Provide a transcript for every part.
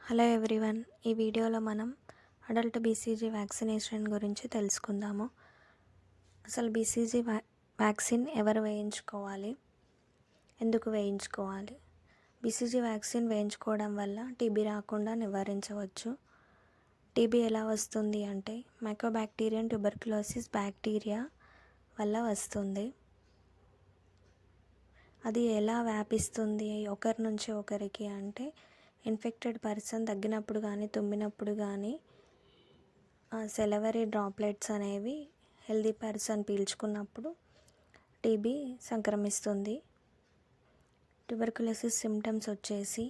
Hello everyone, ఈ వీడియోలో మనం అడల్ట్ బీసీజీ వ్యాక్సినేషన్ గురించి తెలుసుకుందాము. అసలు బీసీజీ వ్యాక్సిన్ ఎవరు వేయించుకోవాలి, ఎందుకు వేయించుకోవాలి? బీసీజీ వ్యాక్సిన్ వేయించుకోవడం వల్ల టీబీ రాకుండా నివారించవచ్చు. టీబీ ఎలా వస్తుంది అంటే మైకోబాక్టీరియం ట్యూబర్క్యులోసిస్ బ్యాక్టీరియా వల్ల వస్తుంది. అది ఎలా వ్యాపిస్తుంది ఒకరి నుంచి ఒకరికి అంటే ఇన్ఫెక్టెడ్ పర్సన్ దగ్గినప్పుడు కానీ తుమ్మినప్పుడు కానీ సెలవరీ డ్రాప్లెట్స్ అనేవి హెల్దీ పర్సన్ పీల్చుకున్నప్పుడు టీబీ సంక్రమిస్తుంది. ట్యూబర్క్యులోసిస్ సిమ్టమ్స్ వచ్చేసి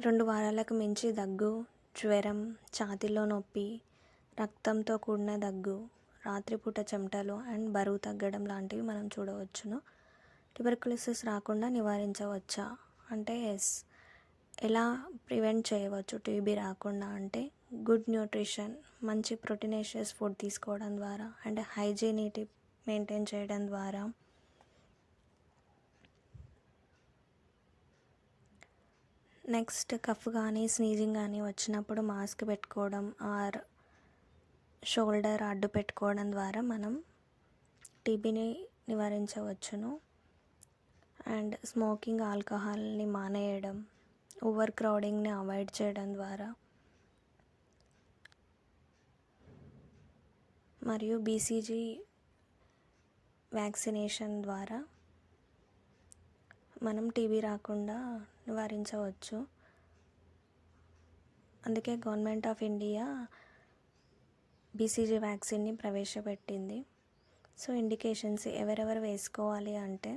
2 వారాలకు మించి దగ్గు, జ్వరం, ఛాతీలో నొప్పి, రక్తంతో కూడిన దగ్గు, రాత్రిపూట చెమటలు అండ్ బరువు తగ్గడం లాంటివి మనం చూడవచ్చును. ట్యూబర్క్యులోసిస్ రాకుండా నివారించవచ్చా అంటే ఎస్. ఎలా ప్రివెంట్ చేయవచ్చు టీబీ రాకుండా అంటే గుడ్ న్యూట్రిషన్, మంచి ప్రోటీనేషియస్ ఫుడ్ తీసుకోవడం ద్వారా అండ్ హైజీనిటీ మెయింటైన్ చేయడం ద్వారా, నెక్స్ట్ కఫ్ కానీ స్నీజింగ్ కానీ వచ్చినప్పుడు మాస్క్ పెట్టుకోవడం ఆర్ షోల్డర్ అడ్డు పెట్టుకోవడం ద్వారా మనం టీబీని నివారించవచ్చును. అండ్ స్మోకింగ్, ఆల్కహాల్ని మానేయడం, ఓవర్ క్రౌడింగ్ని అవాయిడ్ చేయడం ద్వారా మరియు బీసీజీ వ్యాక్సినేషన్ ద్వారా మనం టీబీ రాకుండా నివారించవచ్చు. అందుకే గవర్నమెంట్ ఆఫ్ ఇండియా బీసీజీ వ్యాక్సిన్ని ప్రవేశపెట్టింది. సో ఇండికేషన్స్ ఎవరెవరు వేసుకోవాలి అంటే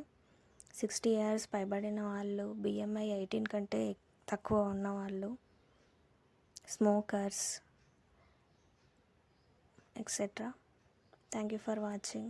60 years పైబడిన వాళ్ళు, BMI 18 కంటే తక్కువ ఉన్నవాళ్ళు, smokers etcetera. Thank you for watching.